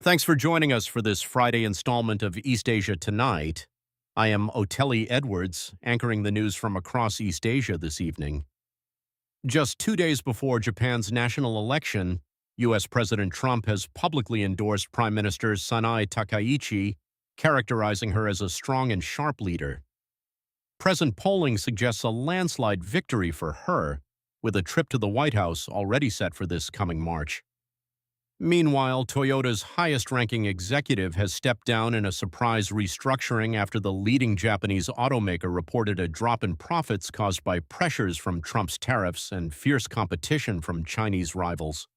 Thanks for joining us for this Friday installment of East Asia Tonight. I am Otelli Edwards, anchoring the news from across East Asia this evening. Just 2 days before Japan's national election, U.S. President Trump has publicly endorsed Prime Minister Sanae Takaichi, characterizing her as a strong and sharp leader. Present polling suggests a landslide victory for her, with a trip to the White House already set for this coming March. Meanwhile, Toyota's highest-ranking executive has stepped down in a surprise restructuring after the leading Japanese automaker reported a drop in profits caused by pressures from Trump's tariffs and fierce competition from Chinese rivals.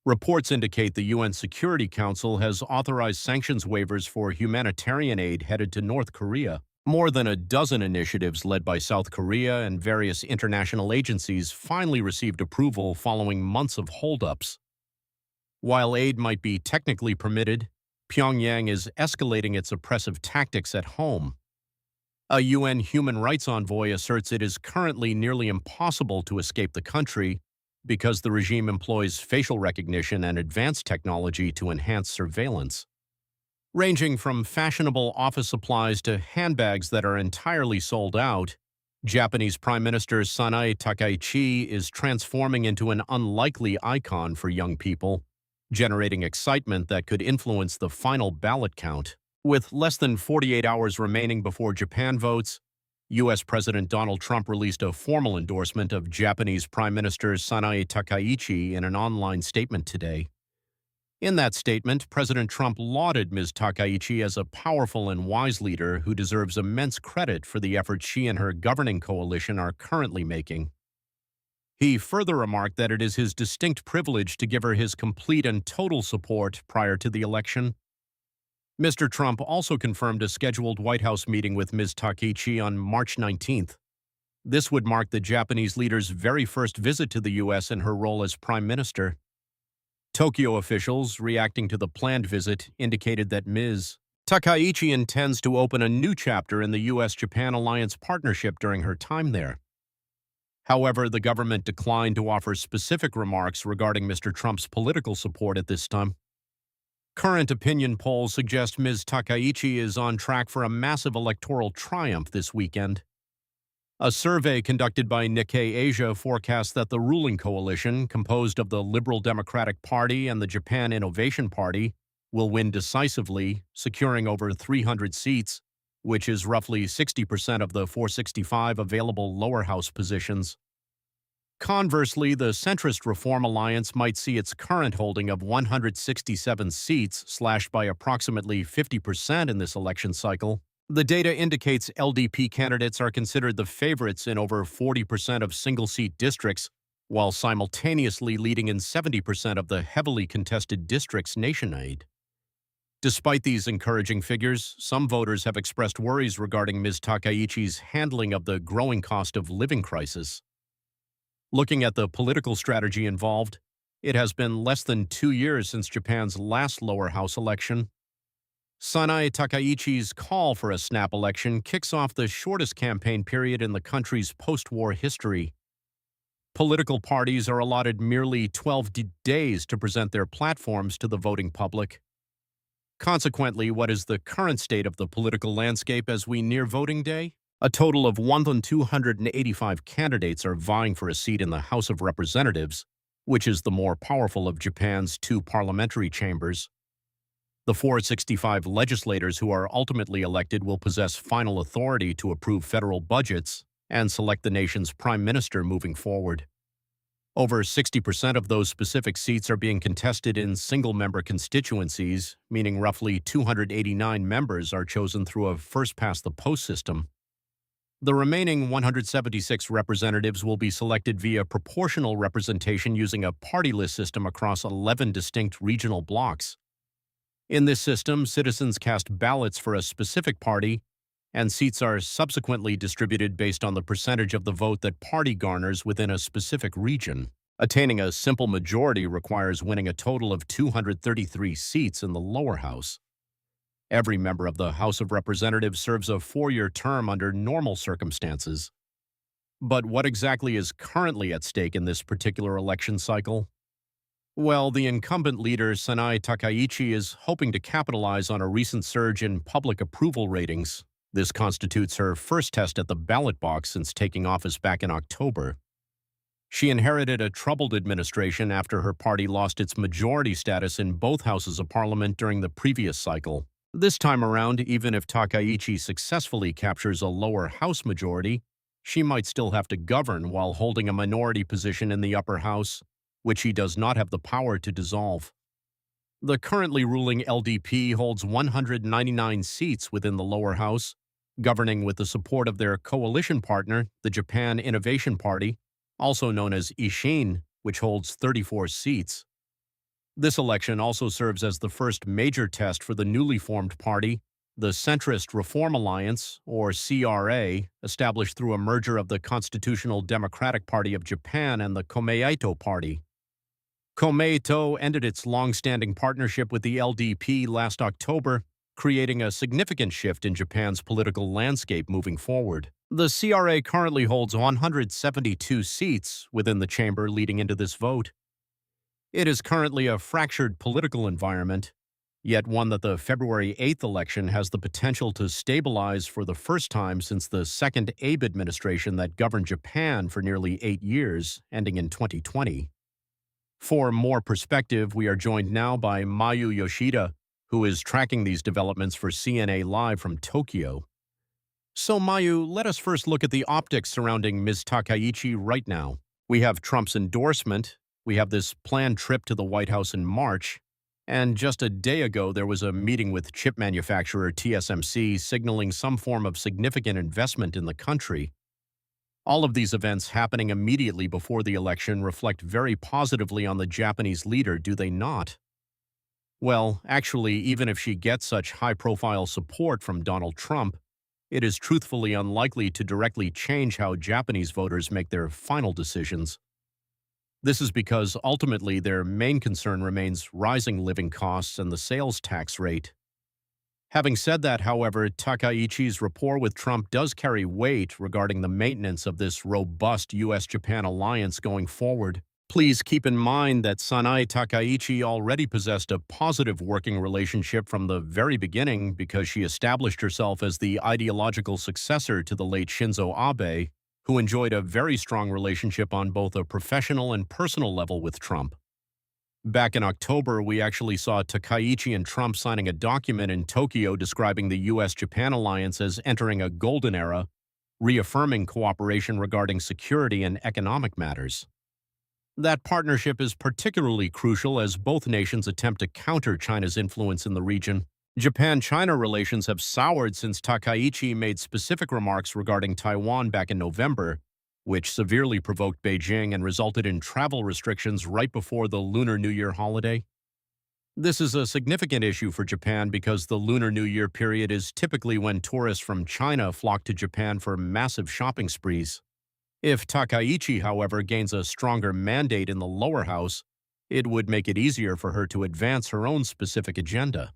Reports indicate the UN Security Council has authorized sanctions waivers for humanitarian aid headed to North Korea. More than a dozen initiatives led by South Korea and various international agencies finally received approval following months of holdups. While aid might be technically permitted, Pyongyang is escalating its oppressive tactics at home. A UN human rights envoy asserts it is currently nearly impossible to escape the country because the regime employs facial recognition and advanced technology to enhance surveillance. Ranging from fashionable office supplies to handbags that are entirely sold out, Japanese Prime Minister Sanae Takaichi is transforming into an unlikely icon for young people, generating excitement that could influence the final ballot count. With less than 48 hours remaining before Japan votes, U.S. President Donald Trump released a formal endorsement of Japanese Prime Minister Sanae Takaichi in an online statement today. In that statement, President Trump lauded Ms. Takaichi as a powerful and wise leader who deserves immense credit for the efforts she and her governing coalition are currently making. He further remarked that it is his distinct privilege to give her his complete and total support prior to the election. Mr. Trump also confirmed a scheduled White House meeting with Ms. Takaichi on March 19th. This would mark the Japanese leader's very first visit to the U.S. in her role as Prime Minister. Tokyo officials, reacting to the planned visit, indicated that Ms. Takaichi intends to open a new chapter in the U.S.-Japan alliance partnership during her time there. However, the government declined to offer specific remarks regarding Mr. Trump's political support at this time. Current opinion polls suggest Ms. Takaichi is on track for a massive electoral triumph this weekend. A survey conducted by Nikkei Asia forecasts that the ruling coalition, composed of the Liberal Democratic Party and the Japan Innovation Party, will win decisively, securing over 300 seats, which is roughly 60% of the 465 available lower house positions. Conversely, the centrist Reform Alliance might see its current holding of 167 seats slashed by approximately 50% in this election cycle. The data indicates LDP candidates are considered the favorites in over 40% of single-seat districts, while simultaneously leading in 70% of the heavily contested districts nationwide. Despite these encouraging figures, some voters have expressed worries regarding Ms. Takaichi's handling of the growing cost of living crisis. Looking at the political strategy involved, it has been less than 2 years since Japan's last lower house election. Sanae Takaichi's call for a snap election kicks off the shortest campaign period in the country's post-war history. Political parties are allotted merely 12 days to present their platforms to the voting public. Consequently, what is the current state of the political landscape as we near voting day? A total of 1,285 candidates are vying for a seat in the House of Representatives, which is the more powerful of Japan's 2 parliamentary chambers. The 465 legislators who are ultimately elected will possess final authority to approve federal budgets and select the nation's prime minister moving forward. Over 60% of those specific seats are being contested in single-member constituencies, meaning roughly 289 members are chosen through a first-past-the-post system. The remaining 176 representatives will be selected via proportional representation using a party list system across 11 distinct regional blocks. In this system, citizens cast ballots for a specific party, and seats are subsequently distributed based on the percentage of the vote that party garners within a specific region. Attaining a simple majority requires winning a total of 233 seats in the lower house. Every member of the House of Representatives serves a 4-year term under normal circumstances. But what exactly is currently at stake in this particular election cycle? Well, the incumbent leader, Sanae Takaichi, is hoping to capitalize on a recent surge in public approval ratings. This constitutes her first test at the ballot box since taking office back in October. She inherited a troubled administration after her party lost its majority status in both houses of parliament during the previous cycle. This time around, even if Takaichi successfully captures a lower house majority, she might still have to govern while holding a minority position in the upper house, which she does not have the power to dissolve. The currently ruling LDP holds 199 seats within the lower house, governing with the support of their coalition partner, the Japan Innovation Party, also known as Ishin, which holds 34 seats. This election also serves as the first major test for the newly formed party, the Centrist Reform Alliance, or CRA, established through a merger of the Constitutional Democratic Party of Japan and the Komeito Party. Komeito ended its long-standing partnership with the LDP last October, creating a significant shift in Japan's political landscape moving forward. The CRA currently holds 172 seats within the chamber leading into this vote. It is currently a fractured political environment, yet one that the February 8th election has the potential to stabilize for the first time since the second Abe administration that governed Japan for nearly 8 years, ending in 2020. For more perspective, we are joined now by Mayu Yoshida, who is tracking these developments for CNA Live from Tokyo. So, Mayu, let us first look at the optics surrounding Ms. Takaichi right now. We have Trump's endorsement, we have this planned trip to the White House in March, and just a day ago there was a meeting with chip manufacturer TSMC signaling some form of significant investment in the country. All of these events happening immediately before the election reflect very positively on the Japanese leader, do they not? Well, actually, even if she gets such high-profile support from Donald Trump, it is truthfully unlikely to directly change how Japanese voters make their final decisions. This is because ultimately their main concern remains rising living costs and the sales tax rate. Having said that, however, Takaichi's rapport with Trump does carry weight regarding the maintenance of this robust U.S.-Japan alliance going forward. Please keep in mind that Sanae Takaichi already possessed a positive working relationship from the very beginning because she established herself as the ideological successor to the late Shinzo Abe, who enjoyed a very strong relationship on both a professional and personal level with Trump. Back in October, we actually saw Takaichi and Trump signing a document in Tokyo describing the U.S.-Japan alliance as entering a golden era, reaffirming cooperation regarding security and economic matters. That partnership is particularly crucial as both nations attempt to counter China's influence in the region. Japan-China relations have soured since Takaichi made specific remarks regarding Taiwan back in November, which severely provoked Beijing and resulted in travel restrictions right before the Lunar New Year holiday. This is a significant issue for Japan because the Lunar New Year period is typically when tourists from China flock to Japan for massive shopping sprees. If Takaichi, however, gains a stronger mandate in the lower house, it would make it easier for her to advance her own specific agenda.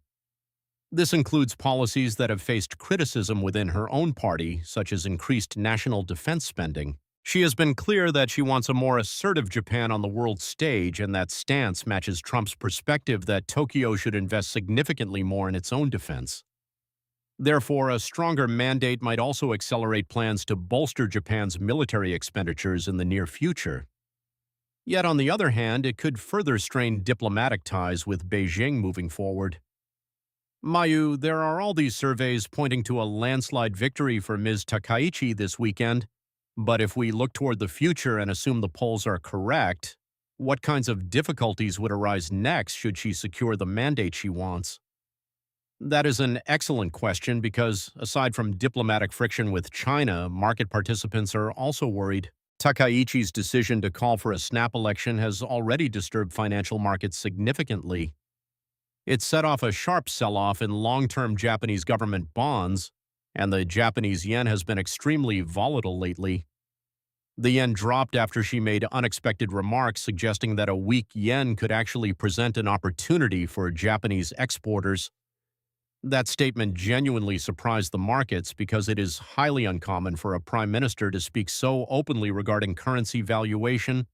This includes policies that have faced criticism within her own party, such as increased national defense spending. She has been clear that she wants a more assertive Japan on the world stage, and that stance matches Trump's perspective that Tokyo should invest significantly more in its own defense. Therefore, a stronger mandate might also accelerate plans to bolster Japan's military expenditures in the near future. Yet, on the other hand, it could further strain diplomatic ties with Beijing moving forward. Mayu, there are all these surveys pointing to a landslide victory for Ms. Takaichi this weekend, but if we look toward the future and assume the polls are correct, what kinds of difficulties would arise next should she secure the mandate she wants? That is an excellent question because, aside from diplomatic friction with China, market participants are also worried. Takaichi's decision to call for a snap election has already disturbed financial markets significantly. It set off a sharp sell-off in long-term Japanese government bonds, and the Japanese yen has been extremely volatile lately. The yen dropped after she made unexpected remarks suggesting that a weak yen could actually present an opportunity for Japanese exporters. That statement genuinely surprised the markets because it is highly uncommon for a prime minister to speak so openly regarding currency valuation,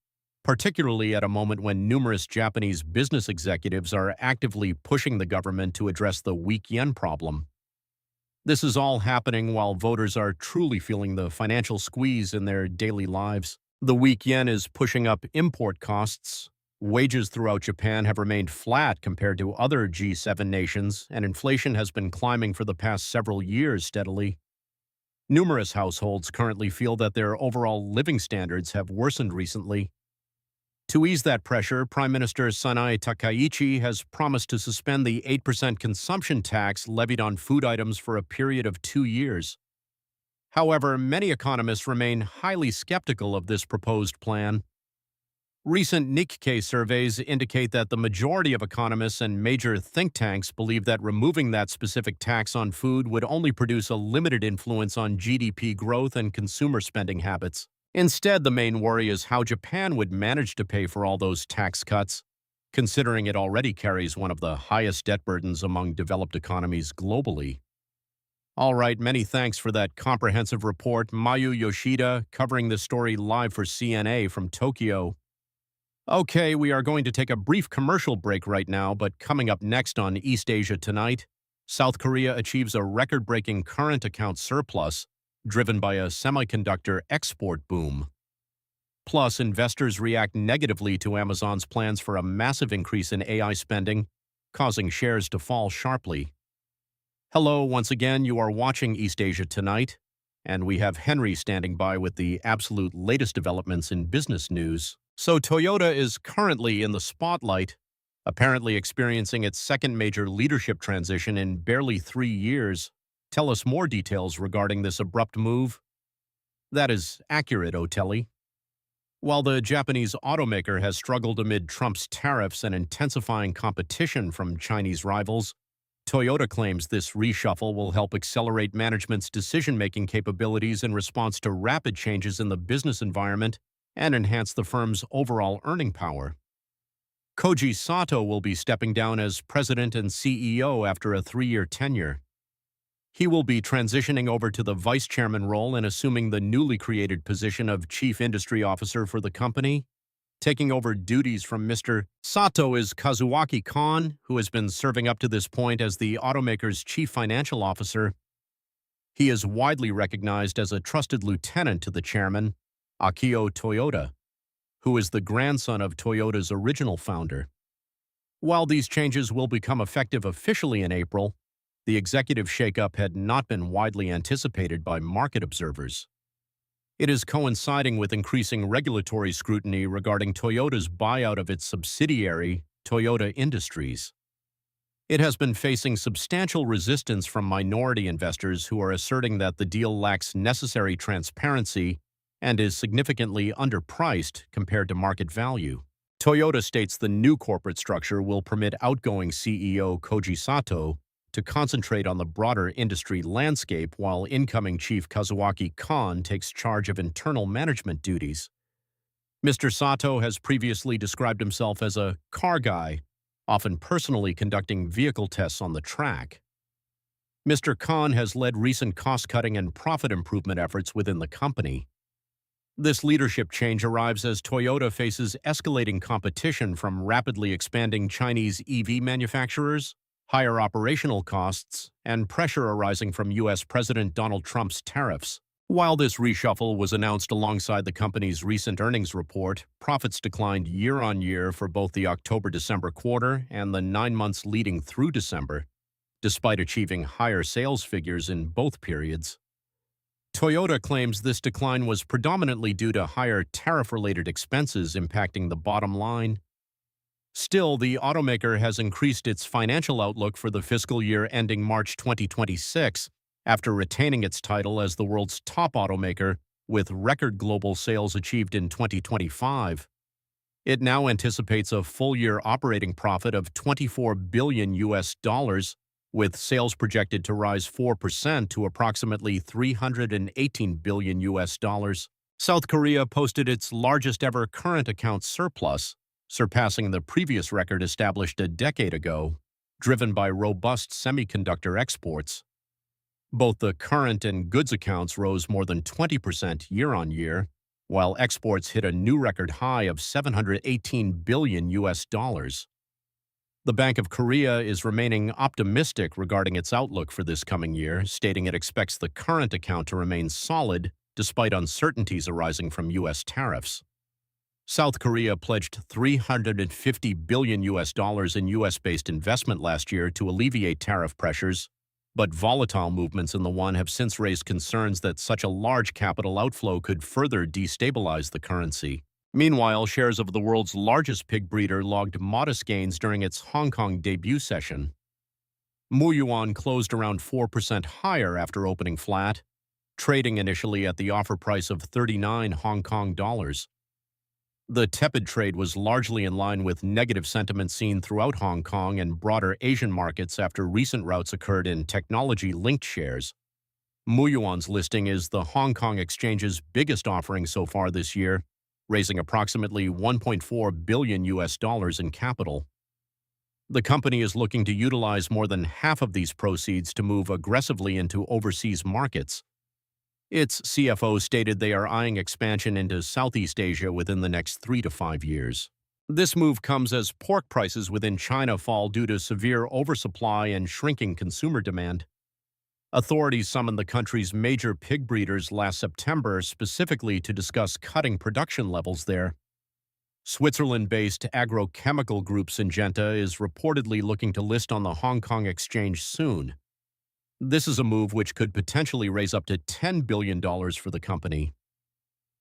particularly at a moment when numerous Japanese business executives are actively pushing the government to address the weak yen problem. This is all happening while voters are truly feeling the financial squeeze in their daily lives. The weak yen is pushing up import costs. Wages throughout Japan have remained flat compared to other G7 nations, and inflation has been climbing for the past several years steadily. Numerous households currently feel that their overall living standards have worsened recently. To ease that pressure, Prime Minister Sanae Takaichi has promised to suspend the 8% consumption tax levied on food items for a period of 2 years. However, many economists remain highly skeptical of this proposed plan. Recent Nikkei surveys indicate that the majority of economists and major think tanks believe that removing that specific tax on food would only produce a limited influence on GDP growth and consumer spending habits. Instead, the main worry is how Japan would manage to pay for all those tax cuts, considering it already carries one of the highest debt burdens among developed economies globally. All right, many thanks for that comprehensive report. Mayu Yoshida covering the story live for CNA from Tokyo. Okay, we are going to take a brief commercial break right now, but coming up next on East Asia Tonight, South Korea achieves a record-breaking current account surplus, driven by a semiconductor export boom. Plus, investors react negatively to Amazon's plans for a massive increase in AI spending, causing shares to fall sharply. Hello, once again, you are watching East Asia Tonight, and we have Henry standing by with the absolute latest developments in business news. So Toyota is currently in the spotlight, apparently experiencing its second major leadership transition in barely 3 years. Tell us more details regarding this abrupt move. That is accurate, Otelli. While the Japanese automaker has struggled amid Trump's tariffs and intensifying competition from Chinese rivals, Toyota claims this reshuffle will help accelerate management's decision-making capabilities in response to rapid changes in the business environment and enhance the firm's overall earning power. Koji Sato will be stepping down as president and CEO after a 3-year tenure. He will be transitioning over to the vice chairman role and assuming the newly created position of chief industry officer for the company. Taking over duties from Mr. Sato is Kazuaki Kon, who has been serving up to this point as the automaker's chief financial officer. He is widely recognized as a trusted lieutenant to the chairman, Akio Toyoda, who is the grandson of Toyota's original founder. While these changes will become effective officially in April, the executive shakeup had not been widely anticipated by market observers. It is coinciding with increasing regulatory scrutiny regarding Toyota's buyout of its subsidiary, Toyota Industries. It has been facing substantial resistance from minority investors who are asserting that the deal lacks necessary transparency and is significantly underpriced compared to market value. Toyota states the new corporate structure will permit outgoing CEO Koji Sato to concentrate on the broader industry landscape while incoming chief Kazuaki Kon takes charge of internal management duties. Mr. Sato has previously described himself as a car guy, often personally conducting vehicle tests on the track. Mr. Kon has led recent cost-cutting and profit improvement efforts within the company. This leadership change arrives as Toyota faces escalating competition from rapidly expanding Chinese EV manufacturers, higher operational costs, and pressure arising from U.S. President Donald Trump's tariffs. While this reshuffle was announced alongside the company's recent earnings report, profits declined year-on-year for both the October-December quarter and the 9 months leading through December, despite achieving higher sales figures in both periods. Toyota claims this decline was predominantly due to higher tariff-related expenses impacting the bottom line. Still, the automaker has increased its financial outlook for the fiscal year ending March 2026 after retaining its title as the world's top automaker with record global sales achieved in 2025. It now anticipates a full-year operating profit of $24 billion with sales projected to rise 4% to approximately $318 billion. South Korea posted its largest ever current account surplus, surpassing the previous record established a decade ago, driven by robust semiconductor exports. Both the current and goods accounts rose more than 20% year-on-year, while exports hit a new record high of 718 billion US dollars. The Bank of Korea is remaining optimistic regarding its outlook for this coming year, stating it expects the current account to remain solid despite uncertainties arising from U.S. tariffs. South Korea pledged 350 billion US dollars in US-based investment last year to alleviate tariff pressures, but volatile movements in the won have since raised concerns that such a large capital outflow could further destabilize the currency. Meanwhile, shares of the world's largest pig breeder logged modest gains during its Hong Kong debut session. Mu Yuan closed around 4% higher after opening flat, trading initially at the offer price of 39 Hong Kong dollars. The tepid trade was largely in line with negative sentiment seen throughout Hong Kong and broader Asian markets after recent routes occurred in technology-linked shares. Mu Yuan's listing is the Hong Kong exchange's biggest offering so far this year, raising approximately 1.4 billion US dollars in capital. The company is looking to utilize more than half of these proceeds to move aggressively into overseas markets. Its CFO stated they are eyeing expansion into Southeast Asia within the next 3 to 5 years. This move comes as pork prices within China fall due to severe oversupply and shrinking consumer demand. Authorities summoned the country's major pig breeders last September specifically to discuss cutting production levels there. Switzerland-based agrochemical group Syngenta is reportedly looking to list on the Hong Kong exchange soon. This is a move which could potentially raise up to $10 billion for the company.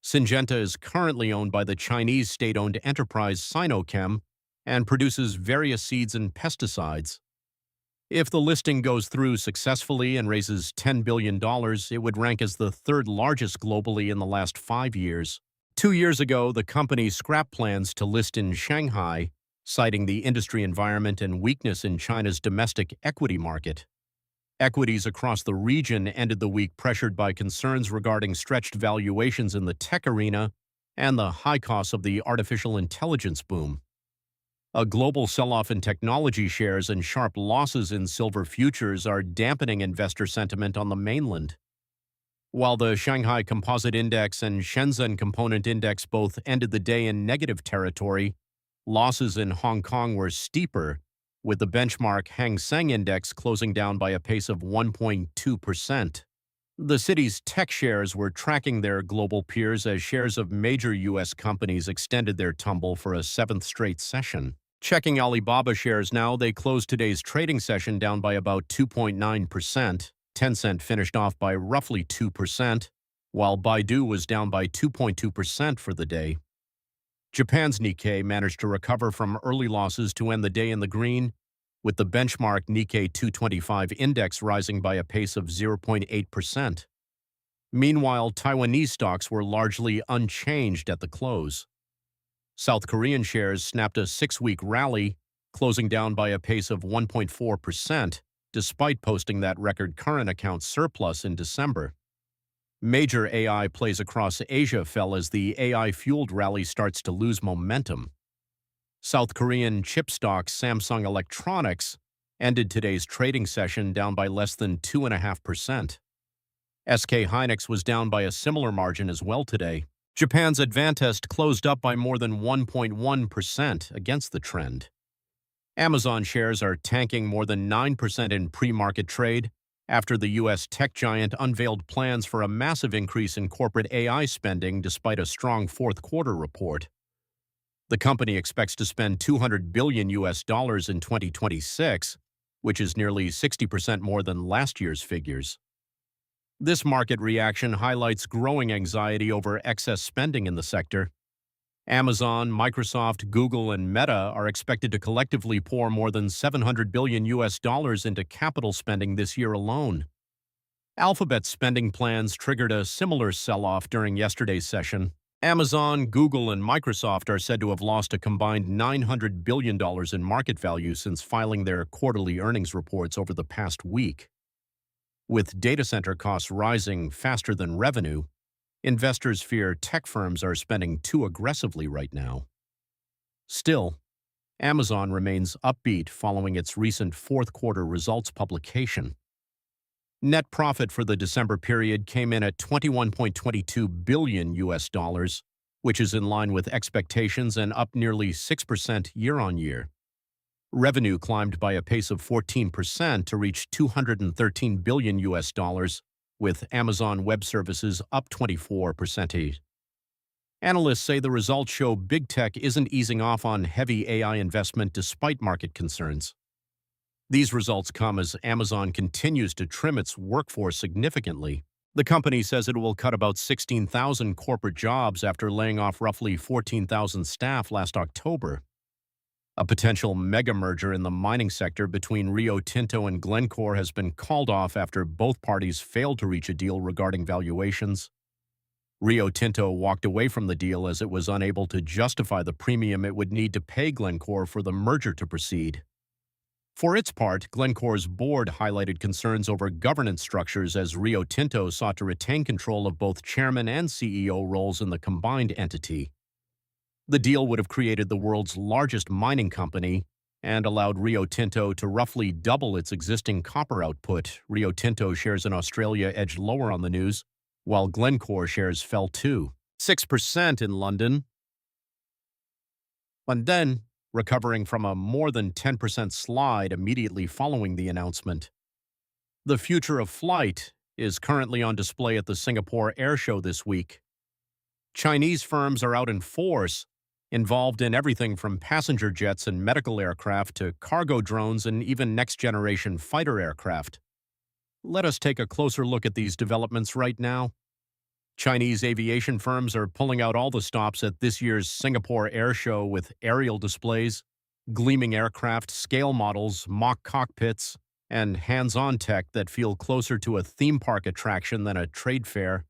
Syngenta is currently owned by the Chinese state-owned enterprise Sinochem and produces various seeds and pesticides. If the listing goes through successfully and raises $10 billion, it would rank as the third largest globally in the last 5 years. 2 years ago, the company scrapped plans to list in Shanghai, citing the industry environment and weakness in China's domestic equity market. Equities across the region ended the week pressured by concerns regarding stretched valuations in the tech arena and the high costs of the artificial intelligence boom. A global sell-off in technology shares and sharp losses in silver futures are dampening investor sentiment on the mainland. While the Shanghai Composite Index and Shenzhen Component Index both ended the day in negative territory, losses in Hong Kong were steeper, with the benchmark Hang Seng Index closing down by a pace of 1.2%. The city's tech shares were tracking their global peers as shares of major U.S. companies extended their tumble for a 7th straight session. Checking Alibaba shares now, they closed today's trading session down by about 2.9%. Tencent finished off by roughly 2%, while Baidu was down by 2.2% for the day. Japan's Nikkei managed to recover from early losses to end the day in the green, with the benchmark Nikkei 225 index rising by a pace of 0.8%. Meanwhile, Taiwanese stocks were largely unchanged at the close. South Korean shares snapped a 6-week rally, closing down by a pace of 1.4%, despite posting that record current account surplus in December. Major AI plays across Asia fell as the AI-fueled rally starts to lose momentum. South Korean chip stock Samsung Electronics ended today's trading session down by less than 2.5%. SK Hynix was down by a similar margin as well today. Japan's Advantest closed up by more than 1.1% against the trend. Amazon shares are tanking more than 9% in pre-market trade after the U.S. tech giant unveiled plans for a massive increase in corporate AI spending despite a strong fourth-quarter report. The company expects to spend $200 billion US dollars in 2026, which is nearly 60% more than last year's figures. This market reaction highlights growing anxiety over excess spending in the sector. Amazon, Microsoft, Google, and Meta are expected to collectively pour more than $700 billion US dollars into capital spending this year alone. Alphabet's spending plans triggered a similar sell-off during yesterday's session. Amazon, Google, and Microsoft are said to have lost a combined $900 billion in market value since filing their quarterly earnings reports over the past week. With data center costs rising faster than revenue, investors fear tech firms are spending too aggressively right now. Still, Amazon remains upbeat following its recent fourth-quarter results publication. Net profit for the December period came in at 21.22 billion US dollars, which is in line with expectations and up nearly 6% year-on-year. Revenue climbed by a pace of 14% to reach 213 billion US dollars, with Amazon Web Services up 24%. Analysts say the results show big tech isn't easing off on heavy AI investment despite market concerns. These results come as Amazon continues to trim its workforce significantly. The company says it will cut about 16,000 corporate jobs after laying off roughly 14,000 staff last October. A potential mega merger in the mining sector between Rio Tinto and Glencore has been called off after both parties failed to reach a deal regarding valuations. Rio Tinto walked away from the deal as it was unable to justify the premium it would need to pay Glencore for the merger to proceed. For its part, Glencore's board highlighted concerns over governance structures as Rio Tinto sought to retain control of both chairman and CEO roles in the combined entity. The deal would have created the world's largest mining company and allowed Rio Tinto to roughly double its existing copper output. Rio Tinto shares in Australia edged lower on the news, while Glencore shares fell too, 6% in London. London, recovering from a more than 10% slide immediately following the announcement. The future of flight is currently on display at the Singapore Air Show this week. Chinese firms are out in force, involved in everything from passenger jets and medical aircraft to cargo drones and even next-generation fighter aircraft. Let us take a closer look at these developments right now. Chinese aviation firms are pulling out all the stops at this year's Singapore Air Show with aerial displays, gleaming aircraft, scale models, mock cockpits, and hands-on tech that feel closer to a theme park attraction than a trade fair.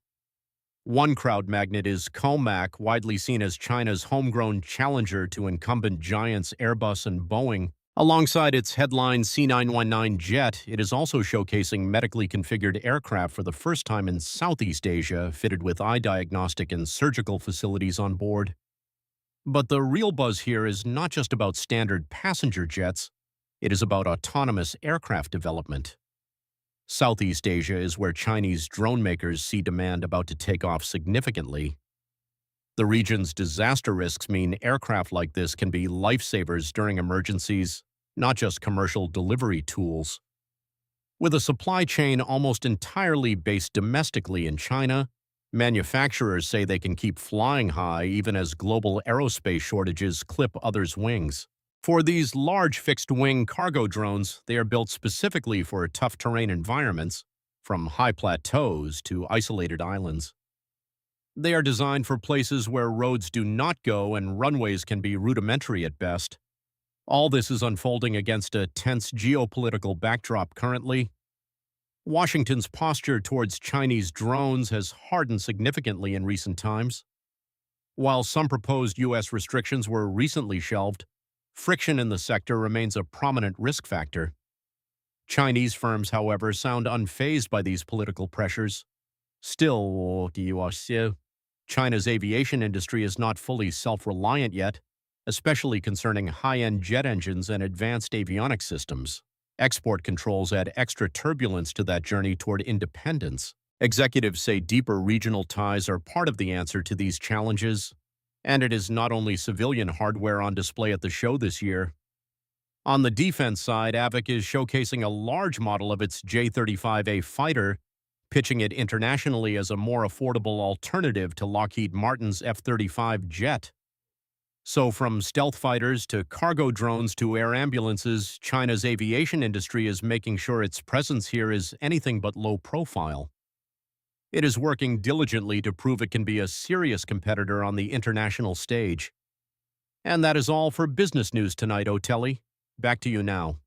One crowd magnet is Comac, widely seen as China's homegrown challenger to incumbent giants Airbus and Boeing. Alongside its headline C919 jet, it is also showcasing medically configured aircraft for the first time in Southeast Asia, fitted with eye diagnostic and surgical facilities on board. But the real buzz here is not just about standard passenger jets, it is about autonomous aircraft development. Southeast Asia is where Chinese drone makers see demand about to take off significantly. The region's disaster risks mean aircraft like this can be lifesavers during emergencies, not just commercial delivery tools. With a supply chain almost entirely based domestically in China, manufacturers say they can keep flying high even as global aerospace shortages clip others' wings. For these large fixed-wing cargo drones, they are built specifically for tough terrain environments, from high plateaus to isolated islands. They are designed for places where roads do not go and runways can be rudimentary at best. All this is unfolding against a tense geopolitical backdrop currently. Washington's posture towards Chinese drones has hardened significantly in recent times. While some proposed U.S. restrictions were recently shelved, friction in the sector remains a prominent risk factor. Chinese firms, however, sound unfazed by these political pressures. Still, China's aviation industry is not fully self-reliant yet, especially concerning high-end jet engines and advanced avionics systems. Export controls add extra turbulence to that journey toward independence. Executives say deeper regional ties are part of the answer to these challenges, and it is not only civilian hardware on display at the show this year. On the defense side, AVIC is showcasing a large model of its J-35A fighter, pitching it internationally as a more affordable alternative to Lockheed Martin's F-35 jet. So from stealth fighters to cargo drones to air ambulances, China's aviation industry is making sure its presence here is anything but low profile. It is working diligently to prove it can be a serious competitor on the international stage. And that is all for business news tonight, Otelli. Back to you now.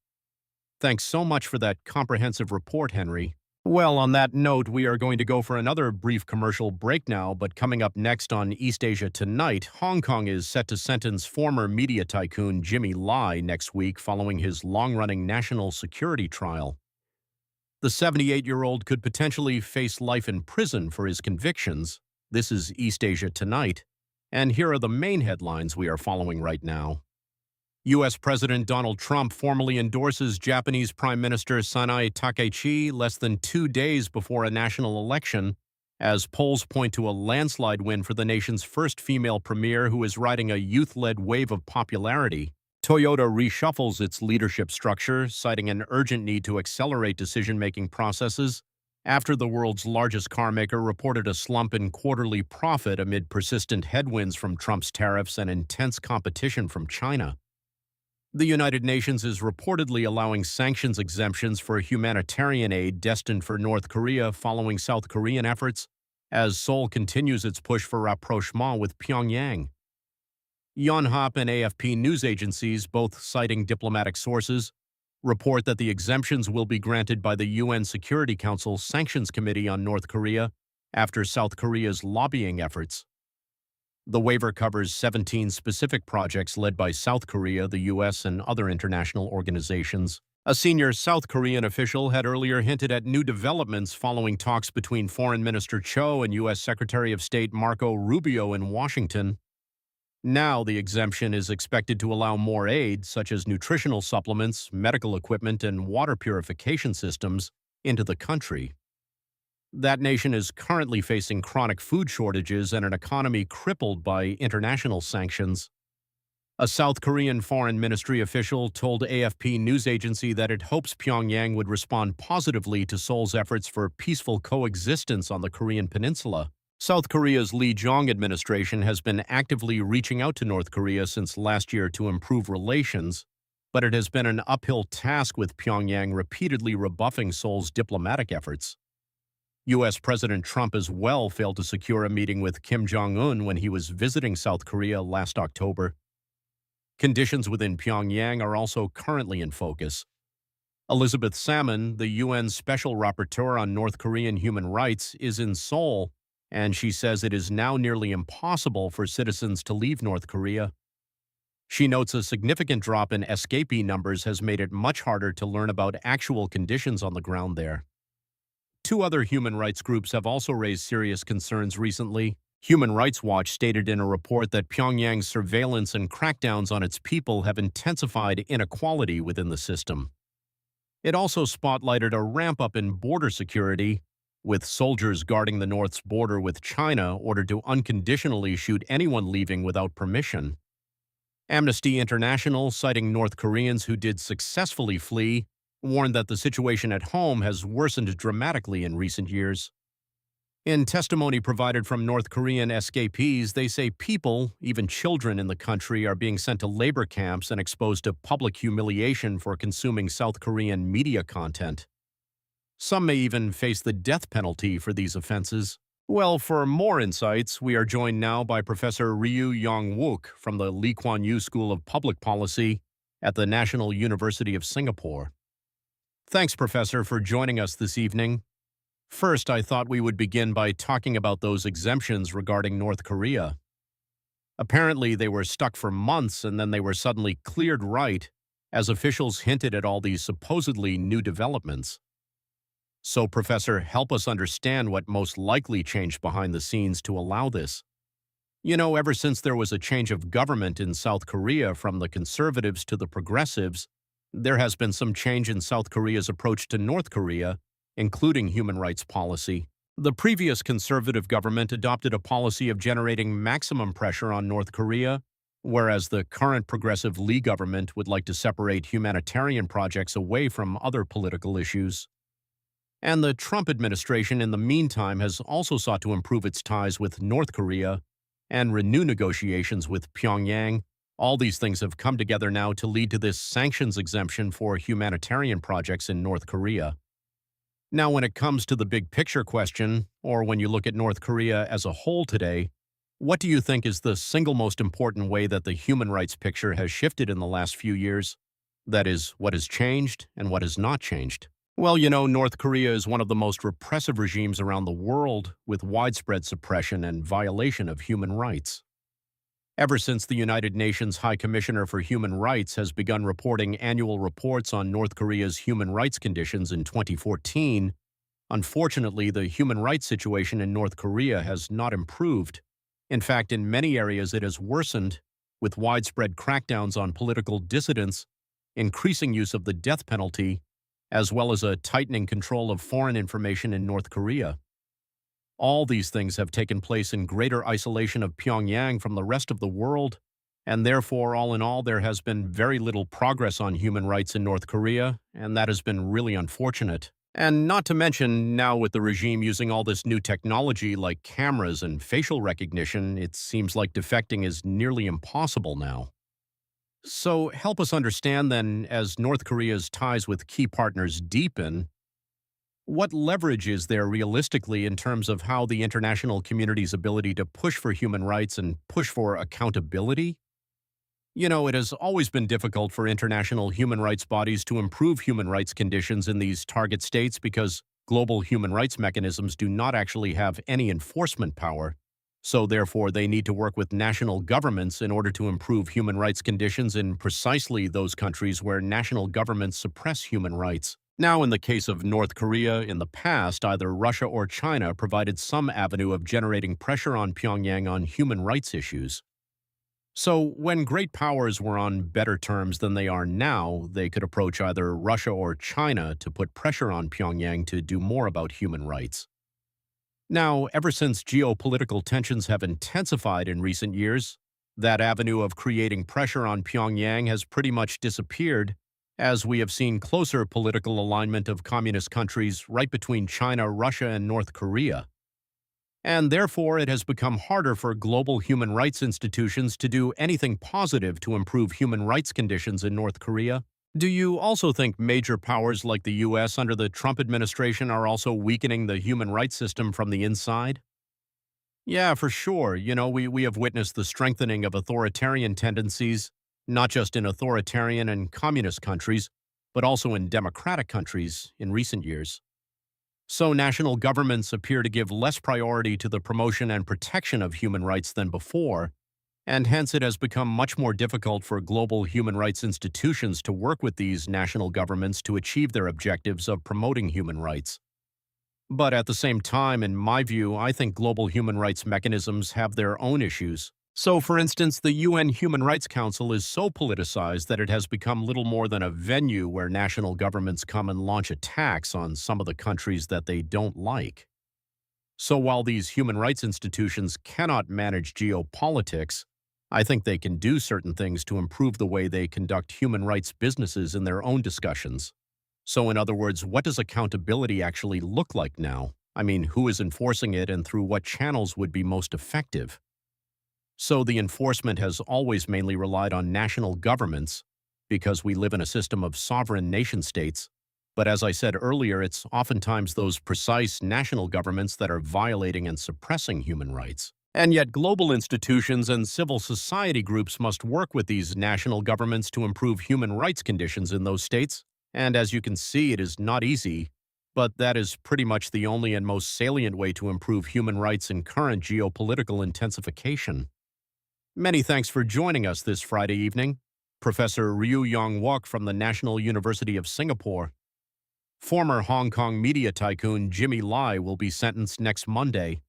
Thanks so much for that comprehensive report, Henry. Well, on that note, we are going to go for another brief commercial break now, but coming up next on East Asia Tonight, Hong Kong is set to sentence former media tycoon Jimmy Lai next week following his long-running national security trial. The 78-year-old could potentially face life in prison for his convictions. This is East Asia Tonight, and here are the main headlines we are following right now. U.S. President Donald Trump formally endorses Japanese Prime Minister Sanae Takaichi less than 2 days before a national election, as polls point to a landslide win for the nation's first female premier who is riding a youth-led wave of popularity. Toyota reshuffles its leadership structure, citing an urgent need to accelerate decision-making processes after the world's largest carmaker reported a slump in quarterly profit amid persistent headwinds from Trump's tariffs and intense competition from China. The United Nations is reportedly allowing sanctions exemptions for humanitarian aid destined for North Korea following South Korean efforts, as Seoul continues its push for rapprochement with Pyongyang. Yonhap and AFP news agencies, both citing diplomatic sources, report that the exemptions will be granted by the UN Security Council Sanctions Committee on North Korea after South Korea's lobbying efforts. The waiver covers 17 specific projects led by South Korea, the U.S., and other international organizations. A senior South Korean official had earlier hinted at new developments following talks between Foreign Minister Cho and U.S. Secretary of State Marco Rubio in Washington. Now the exemption is expected to allow more aid, such as nutritional supplements, medical equipment, and water purification systems, into the country. That nation is currently facing chronic food shortages and an economy crippled by international sanctions. A South Korean foreign ministry official told AFP news agency that it hopes Pyongyang would respond positively to Seoul's efforts for peaceful coexistence on the Korean peninsula. South Korea's Lee Jong administration has been actively reaching out to North Korea since last year to improve relations, but it has been an uphill task with Pyongyang repeatedly rebuffing Seoul's diplomatic efforts. U.S. President Trump as well failed to secure a meeting with Kim Jong-un when he was visiting South Korea last October. Conditions within Pyongyang are also currently in focus. Elizabeth Salmon, the UN Special Rapporteur on North Korean human rights, is in Seoul, and she says it is now nearly impossible for citizens to leave North Korea. She notes a significant drop in escapee numbers has made it much harder to learn about actual conditions on the ground there. Two other human rights groups have also raised serious concerns recently. Human Rights Watch stated in a report that Pyongyang's surveillance and crackdowns on its people have intensified inequality within the system. It also spotlighted a ramp-up in border security, with soldiers guarding the North's border with China ordered to unconditionally shoot anyone leaving without permission. Amnesty International, citing North Koreans who did successfully flee, warned that the situation at home has worsened dramatically in recent years. In testimony provided from North Korean escapees, they say people, even children in the country, are being sent to labor camps and exposed to public humiliation for consuming South Korean media content. Some may even face the death penalty for these offenses. Well, for more insights, we are joined now by Professor Ryu Yong-wook from the Lee Kuan Yew School of Public Policy at the National University of Singapore. Thanks, Professor, for joining us this evening. First, I thought we would begin by talking about those exemptions regarding North Korea. Apparently, they were stuck for months and then they were suddenly cleared right, as officials hinted at all these supposedly new developments. So, Professor, help us understand what most likely changed behind the scenes to allow this. You know, ever since there was a change of government in South Korea from the conservatives to the progressives, there has been some change in South Korea's approach to North Korea, including human rights policy. The previous conservative government adopted a policy of generating maximum pressure on North Korea, whereas the current progressive Lee government would like to separate humanitarian projects away from other political issues. And the Trump administration, in the meantime, has also sought to improve its ties with North Korea and renew negotiations with Pyongyang. All these things have come together now to lead to this sanctions exemption for humanitarian projects in North Korea. Now, when it comes to the big picture question, or when you look at North Korea as a whole today, what do you think is the single most important way that the human rights picture has shifted in the last few years? That is, what has changed and what has not changed. Well, you know, North Korea is one of the most repressive regimes around the world, with widespread suppression and violation of human rights. Ever since the United Nations High Commissioner for Human Rights has begun reporting annual reports on North Korea's human rights conditions in 2014, unfortunately, the human rights situation in North Korea has not improved. In fact, in many areas it has worsened, with widespread crackdowns on political dissidents, increasing use of the death penalty, as well as a tightening control of foreign information in North Korea. All these things have taken place in greater isolation of Pyongyang from the rest of the world, and therefore, all in all, there has been very little progress on human rights in North Korea, and that has been really unfortunate. And not to mention, now with the regime using all this new technology like cameras and facial recognition, it seems like defecting is nearly impossible now. So help us understand then, as North Korea's ties with key partners deepen, what leverage is there realistically in terms of how the international community's ability to push for human rights and push for accountability? You know, it has always been difficult for international human rights bodies to improve human rights conditions in these target states because global human rights mechanisms do not actually have any enforcement power. So therefore, they need to work with national governments in order to improve human rights conditions in precisely those countries where national governments suppress human rights. Now, in the case of North Korea, in the past, either Russia or China provided some avenue of generating pressure on Pyongyang on human rights issues. So, when great powers were on better terms than they are now, they could approach either Russia or China to put pressure on Pyongyang to do more about human rights. Now, ever since geopolitical tensions have intensified in recent years, that avenue of creating pressure on Pyongyang has pretty much disappeared, as we have seen closer political alignment of communist countries right between China, Russia, and North Korea. And therefore, it has become harder for global human rights institutions to do anything positive to improve human rights conditions in North Korea. Do you also think major powers like the U.S. under the Trump administration are also weakening the human rights system from the inside? Yeah, for sure. You know, we have witnessed the strengthening of authoritarian tendencies, not just in authoritarian and communist countries, but also in democratic countries in recent years. So national governments appear to give less priority to the promotion and protection of human rights than before, and hence it has become much more difficult for global human rights institutions to work with these national governments to achieve their objectives of promoting human rights. But at the same time, in my view, I think global human rights mechanisms have their own issues. So, for instance, the UN Human Rights Council is so politicized that it has become little more than a venue where national governments come and launch attacks on some of the countries that they don't like. So while these human rights institutions cannot manage geopolitics, I think they can do certain things to improve the way they conduct human rights businesses in their own discussions. So in other words, what does accountability actually look like now? I mean, who is enforcing it and through what channels would be most effective? So the enforcement has always mainly relied on national governments because we live in a system of sovereign nation-states. But as I said earlier, it's oftentimes those precise national governments that are violating and suppressing human rights. And yet global institutions and civil society groups must work with these national governments to improve human rights conditions in those states. And as you can see, it is not easy, but that is pretty much the only and most salient way to improve human rights in current geopolitical intensification. Many thanks for joining us this Friday evening. Professor Ryu Yong-wook from the National University of Singapore. Former Hong Kong media tycoon Jimmy Lai will be sentenced next Monday.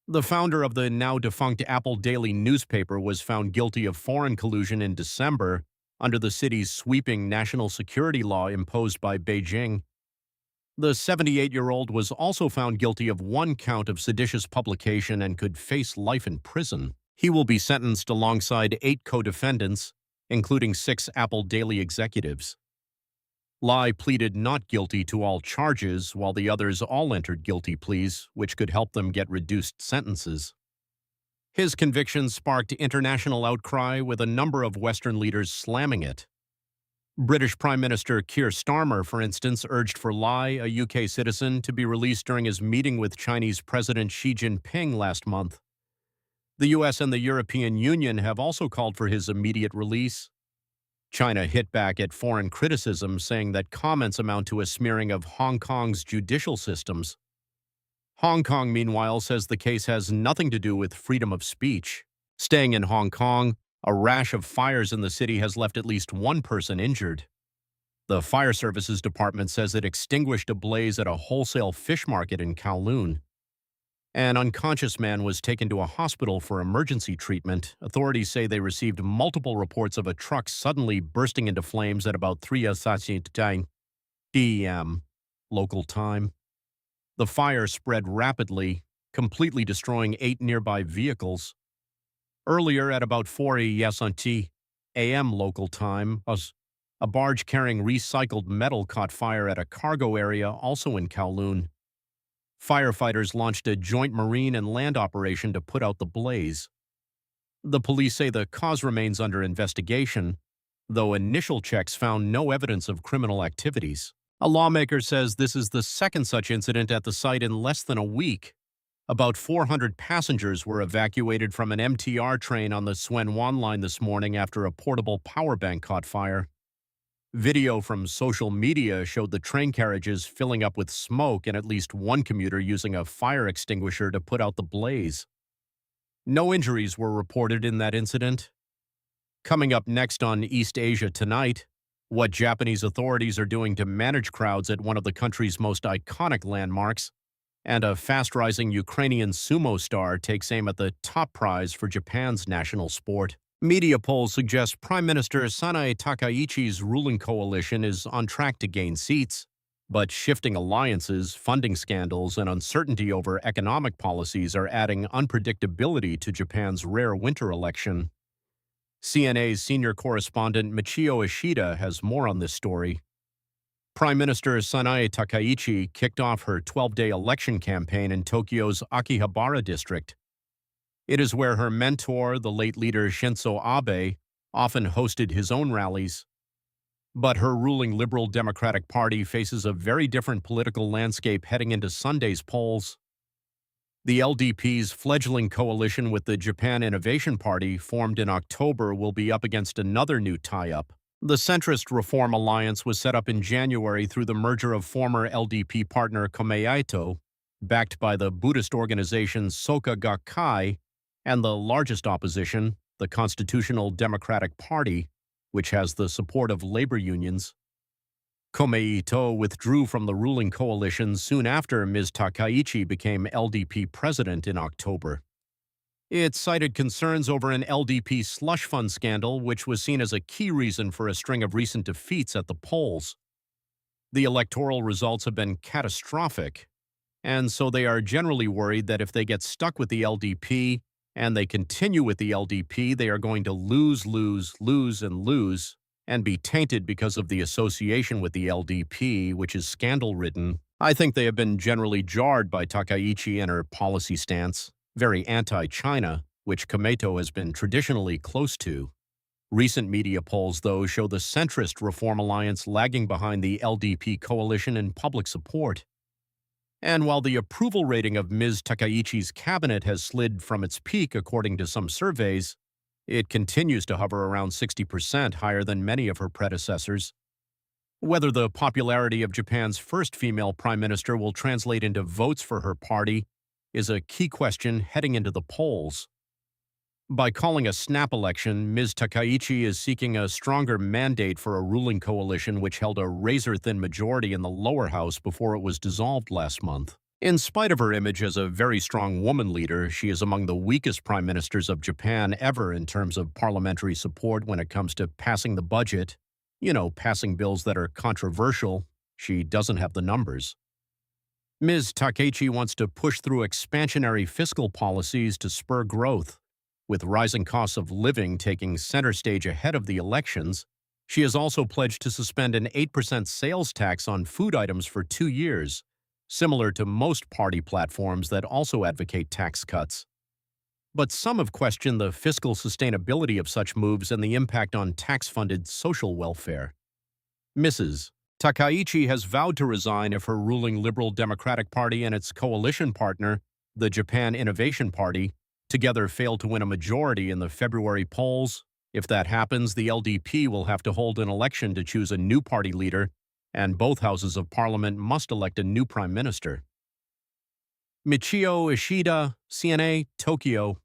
The founder of the now-defunct Apple Daily newspaper was found guilty of foreign collusion in December under the city's sweeping national security law imposed by Beijing. The 78-year-old was also found guilty of one count of seditious publication and could face life in prison. He will be sentenced alongside 8 co-defendants, including 6 Apple Daily executives. Lai pleaded not guilty to all charges, while the others all entered guilty pleas, which could help them get reduced sentences. His conviction sparked international outcry, with a number of Western leaders slamming it. British Prime Minister Keir Starmer, for instance, urged for Lai, a UK citizen, to be released during his meeting with Chinese President Xi Jinping last month. The US and the European Union have also called for his immediate release. China hit back at foreign criticism, saying that comments amount to a smearing of Hong Kong's judicial systems. Hong Kong, meanwhile, says the case has nothing to do with freedom of speech. Staying in Hong Kong, a rash of fires in the city has left at least one person injured. The Fire Services Department says it extinguished a blaze at a wholesale fish market in Kowloon. An unconscious man was taken to a hospital for emergency treatment. Authorities say they received multiple reports of a truck suddenly bursting into flames at about 3:00 p.m. local time. The fire spread rapidly, completely destroying 8 nearby vehicles. Earlier, at about 4:00 a.m. local time, a barge carrying recycled metal caught fire at a cargo area also in Kowloon. Firefighters launched a joint marine and land operation to put out the blaze. The police say the cause remains under investigation, though initial checks found no evidence of criminal activities. A lawmaker says this is the second such incident at the site in less than a week. About 400 passengers were evacuated from an MTR train on the Suen line this morning after a portable power bank caught fire. Video from social media showed the train carriages filling up with smoke and at least one commuter using a fire extinguisher to put out the blaze. No injuries were reported in that incident. Coming up next on East Asia Tonight, what Japanese authorities are doing to manage crowds at one of the country's most iconic landmarks, and a fast-rising Ukrainian sumo star takes aim at the top prize for Japan's national sport. Media polls suggest Prime Minister Sanae Takaichi's ruling coalition is on track to gain seats, but shifting alliances, funding scandals, and uncertainty over economic policies are adding unpredictability to Japan's rare winter election. CNA's senior correspondent Michio Ishida has more on this story. Prime Minister Sanae Takaichi kicked off her 12-day election campaign in Tokyo's Akihabara district. It is where her mentor, the late leader Shinzo Abe, often hosted his own rallies. But her ruling Liberal Democratic Party faces a very different political landscape heading into Sunday's polls. The LDP's fledgling coalition with the Japan Innovation Party, formed in October, will be up against another new tie-up. The centrist Reform Alliance was set up in January through the merger of former LDP partner Komeito, backed by the Buddhist organization Soka Gakkai, and the largest opposition, the Constitutional Democratic Party, which has the support of labor unions. Komeito withdrew from the ruling coalition soon after Ms. Takaichi became LDP president in October. It cited concerns over an LDP slush fund scandal, which was seen as a key reason for a string of recent defeats at the polls. The electoral results have been catastrophic, and so they are generally worried that if they get stuck with the LDP and they continue with the LDP, they are going to lose, and be tainted because of the association with the LDP, which is scandal-ridden. I think they have been generally jarred by Takaichi and her policy stance, very anti-China, which Komeito has been traditionally close to. Recent media polls, though, show the centrist Reform Alliance lagging behind the LDP coalition in public support. And while the approval rating of Ms. Takaichi's cabinet has slid from its peak, according to some surveys, it continues to hover around 60%, higher than many of her predecessors. Whether the popularity of Japan's first female prime minister will translate into votes for her party is a key question heading into the polls. By calling a snap election, Ms. Takaichi is seeking a stronger mandate for a ruling coalition which held a razor-thin majority in the lower house before it was dissolved last month. In spite of her image as a very strong woman leader, she is among the weakest prime ministers of Japan ever in terms of parliamentary support when it comes to passing the budget. Passing bills that are controversial. She doesn't have the numbers. Ms. Takaichi wants to push through expansionary fiscal policies to spur growth. With rising costs of living taking center stage ahead of the elections, she has also pledged to suspend an 8% sales tax on food items for 2 years, similar to most party platforms that also advocate tax cuts. But some have questioned the fiscal sustainability of such moves and the impact on tax-funded social welfare. Mrs. Takaichi has vowed to resign if her ruling Liberal Democratic Party and its coalition partner, the Japan Innovation Party, together fail to win a majority in the February polls. If that happens, the LDP will have to hold an election to choose a new party leader, and both houses of parliament must elect a new prime minister. Michio Ishida, CNA, Tokyo.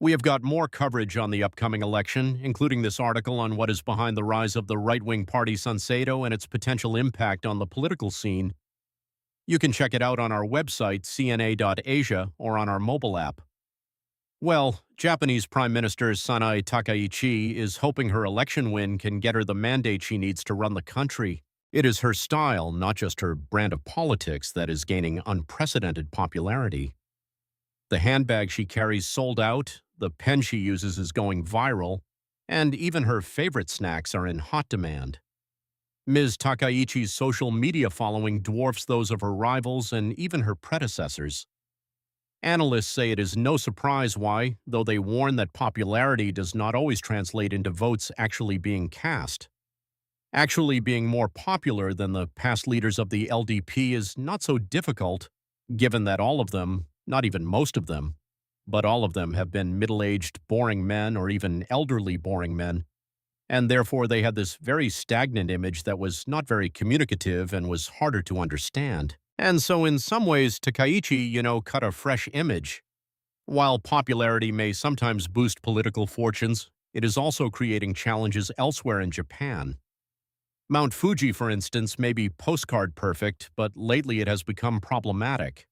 We have got more coverage on the upcoming election, including this article on what is behind the rise of the right-wing party Sanseido and its potential impact on the political scene. You can check it out on our website, cna.asia, or on our mobile app. Well, Japanese Prime Minister Sanae Takaichi is hoping her election win can get her the mandate she needs to run the country. It is her style, not just her brand of politics, that is gaining unprecedented popularity. The handbag she carries sold out, the pen she uses is going viral, and even her favorite snacks are in hot demand. Ms. Takaichi's social media following dwarfs those of her rivals and even her predecessors. Analysts say it is no surprise why, though they warn that popularity does not always translate into votes actually being cast. Actually being more popular than the past leaders of the LDP is not so difficult, given that all of them, not even most of them, but all of them have been middle-aged, boring men or even elderly boring men, and therefore they had this very stagnant image that was not very communicative and was harder to understand. And so in some ways, Takaichi, cut a fresh image. While popularity may sometimes boost political fortunes, it is also creating challenges elsewhere in Japan. Mount Fuji, for instance, may be postcard perfect, but lately it has become problematic.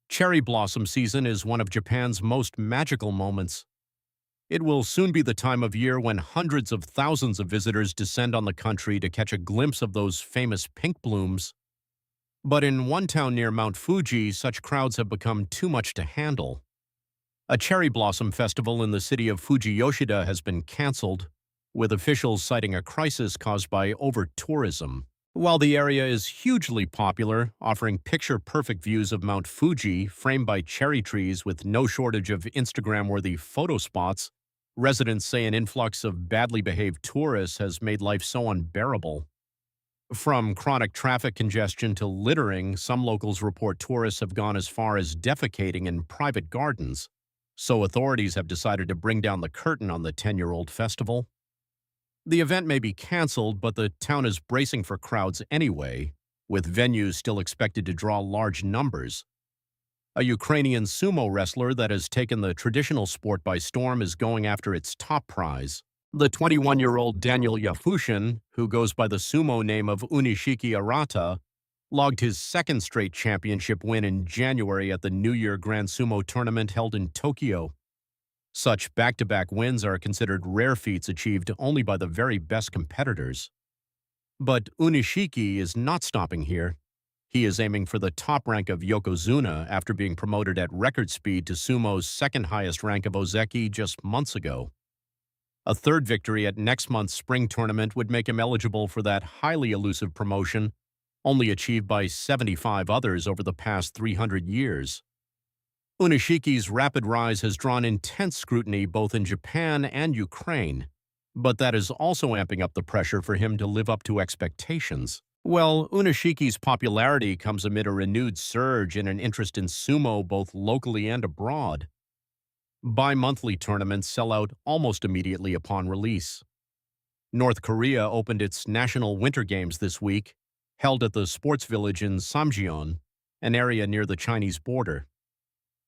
Cherry blossom season is one of Japan's most magical moments. It will soon be the time of year when hundreds of thousands of visitors descend on the country to catch a glimpse of those famous pink blooms. But in one town near Mount Fuji, such crowds have become too much to handle. A cherry blossom festival in the city of Fujiyoshida has been canceled, with officials citing a crisis caused by over-tourism. While the area is hugely popular, offering picture-perfect views of Mount Fuji framed by cherry trees with no shortage of Instagram-worthy photo spots, residents say an influx of badly behaved tourists has made life so unbearable. From chronic traffic congestion to littering, some locals report tourists have gone as far as defecating in private gardens, so authorities have decided to bring down the curtain on the 10-year-old festival. The event may be canceled, but the town is bracing for crowds anyway, with venues still expected to draw large numbers. A Ukrainian sumo wrestler that has taken the traditional sport by storm is going after its top prize. The 21-year-old Daniel Yafushin, who goes by the sumo name of Unishiki Arata, logged his second straight championship win in January at the New Year Grand Sumo tournament held in Tokyo. Such back-to-back wins are considered rare feats achieved only by the very best competitors. But Unishiki is not stopping here. He is aiming for the top rank of Yokozuna after being promoted at record speed to sumo's second highest rank of Ozeki just months ago. A third victory at next month's spring tournament would make him eligible for that highly elusive promotion, only achieved by 75 others over the past 300 years. Unishiki's rapid rise has drawn intense scrutiny both in Japan and Ukraine, but that is also amping up the pressure for him to live up to expectations. Well, Unishiki's popularity comes amid a renewed surge in an interest in sumo both locally and abroad. Bi-monthly tournaments sell out almost immediately upon release. North Korea opened its National Winter Games this week, held at the sports village in Samjeon, an area near the Chinese border.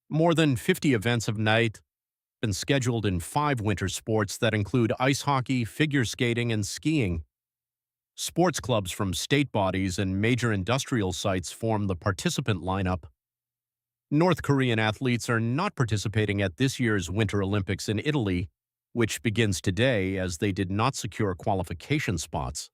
More than 50 events have been scheduled in 5 winter sports that include ice hockey, figure skating, and skiing. Sports clubs from state bodies and major industrial sites form the participant lineup. North Korean athletes are not participating at this year's Winter Olympics in Italy, which begins today as they did not secure qualification spots.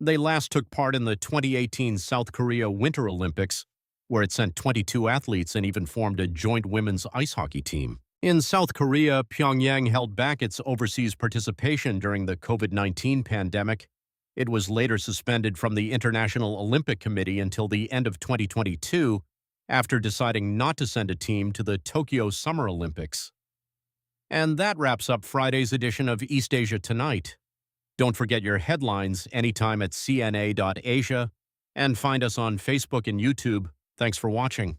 They last took part in the 2018 South Korea Winter Olympics, where it sent 22 athletes and even formed a joint women's ice hockey team. In South Korea, Pyongyang held back its overseas participation during the COVID-19 pandemic. It was later suspended from the International Olympic Committee until the end of 2022, after deciding not to send a team to the Tokyo Summer Olympics. And that wraps up Friday's edition of East Asia Tonight. Don't forget your headlines anytime at cna.asia, and find us on Facebook and YouTube. Thanks for watching.